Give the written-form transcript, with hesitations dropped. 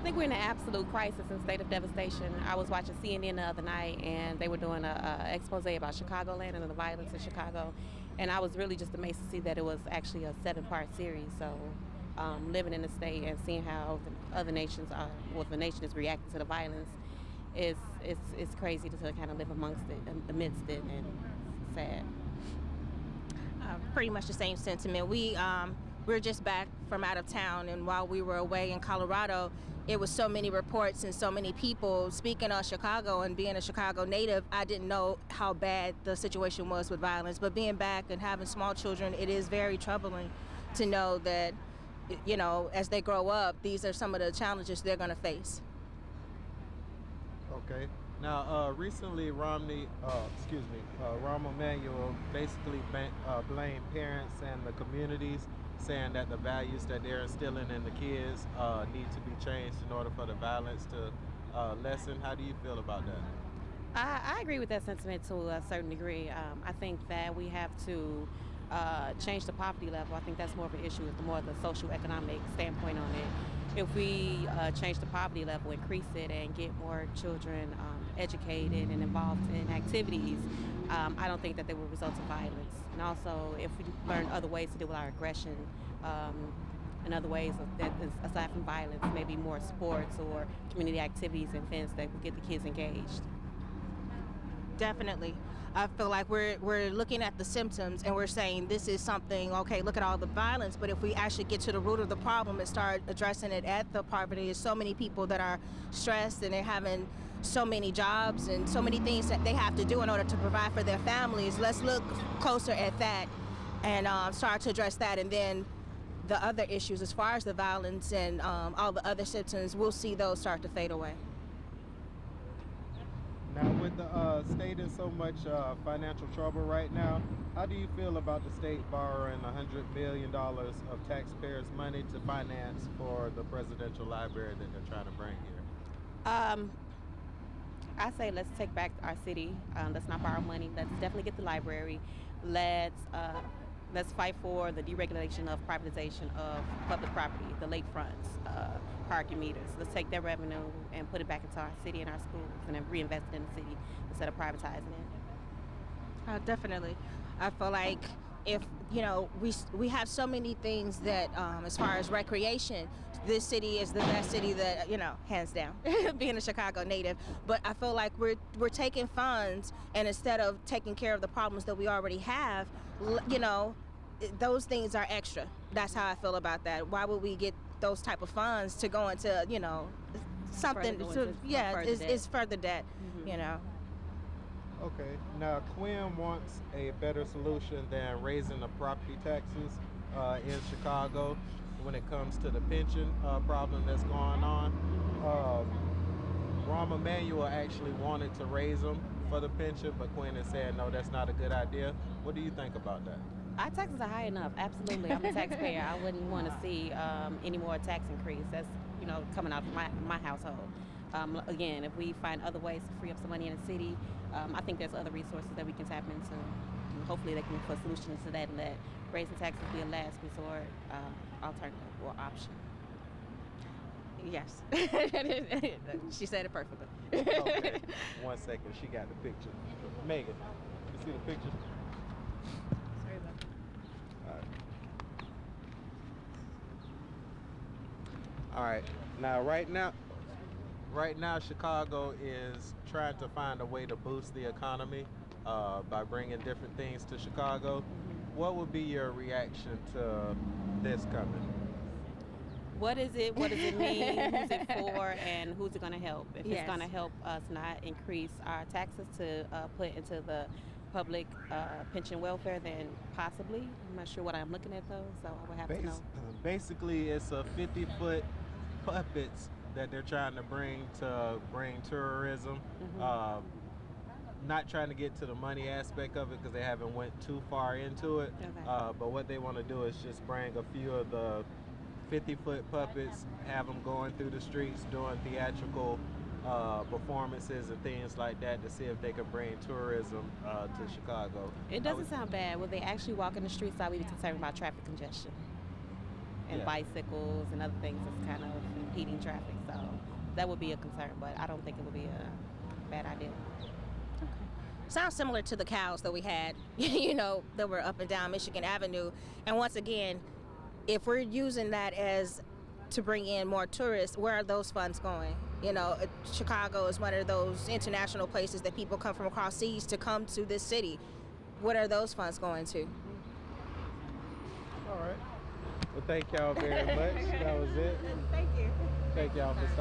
I think we're in an absolute crisis and state of devastation. I was watching CNN the other night, and they were doing a expose about Chicagoland and the violence in Chicago, and I was really just amazed to see that it was actually a 7-part series. So, living in the state and seeing how the other nations are, well, the nation is reacting to the violence, is crazy to kind of live amongst it, amidst it, and sad. Pretty much the same sentiment. We're just back from out of town, and while we were away in Colorado, it was so many reports and so many people speaking on Chicago. And being a Chicago native, I didn't know how bad the situation was with violence. But being back and having small children, it is very troubling to know that, as they grow up, these are some of the challenges they're going to face. Okay. Now, recently, Rahm Emanuel basically blamed parents and the communities, saying that the values that they're instilling in the kids need to be changed in order for the violence to lessen. How do you feel about that? I agree with that sentiment to a certain degree. I think that we have to change the poverty level. I think that's more of an issue with the more the social economic standpoint on it. If we change the poverty level, increase it, and get more children educated and involved in activities, I don't think that they will result in violence. And also, if we learn other ways to deal with our aggression, and other ways aside from violence, maybe more sports or community activities and events that will get the kids engaged. Definitely. I feel like we're looking at the symptoms and we're saying this is something, okay, look at all the violence, but if we actually get to the root of the problem and start addressing it at the poverty, there's so many people that are stressed and they're having so many jobs and so many things that they have to do in order to provide for their families. Let's look closer at that and start to address that, and then the other issues as far as the violence and all the other symptoms, we'll see those start to fade away. Now, with the state in so much financial trouble right now, how do you feel about the state borrowing $100 million of taxpayers' money to finance for the presidential library that they're trying to bring here? Um, I say let's take back our city. Let's not borrow money. Let's definitely get the library. Let's fight for the deregulation of privatization of public property, the lakefronts, parking meters. Let's take that revenue and put it back into our city and our schools, and then reinvest it in the city instead of privatizing it. Definitely. I feel like if we have so many things that as far as recreation, this city is the best city that hands down. Being a Chicago native, but I feel like we're taking funds, and instead of taking care of the problems that we already have, those things are extra. That's how I feel about that. Why would we get those type of funds to go into something is further debt. Okay. Now, Quinn wants a better solution than raising the property taxes in Chicago when it comes to the pension problem that's going on. Rahm Emanuel actually wanted to raise them for the pension, but Quinn is saying no, that's not a good idea. What do you think about that? Our taxes are high enough. Absolutely, I'm a taxpayer. I wouldn't want to see any more tax increase. That's coming out of my household. Again, if we find other ways to free up some money in the city, I think there's other resources that we can tap into. And hopefully, they can look for solutions to that and let raising taxes be a last resort alternative or option. Yes. She said it perfectly. Okay. 1 second, she got the picture. Megan, you see the picture? Sorry about that. All right. Now, right now, Chicago is trying to find a way to boost the economy by bringing different things to Chicago. What would be your reaction to this coming? What is it? What does it mean? Who's it for? And who's it going to help? If Yes. it's going to help us not increase our taxes to put into the public pension welfare, then possibly. I'm not sure what I'm looking at though, so I would have to know. Basically, it's a 50-foot puppets that they're trying to bring tourism. Not trying to get to the money aspect of it because they haven't went too far into it. Okay. But what they want to do is just bring a few of the 50-foot puppets, have them going through the streets doing theatrical performances and things like that to see if they can bring tourism to Chicago. It doesn't sound bad. Will they actually walk in the streets? I would be concerned about traffic congestion and Yeah. bicycles and other things that's kind of impeding traffic. So that would be a concern, but I don't think it would be a bad idea. Sounds similar to the cows that we had, that were up and down Michigan Avenue. And once again, if we're using that as to bring in more tourists, where are those funds going? Chicago is one of those international places that people come from across seas to come to this city. What are those funds going to? All right. Well, thank y'all very much. That was it. Thank you. Thank y'all for stopping.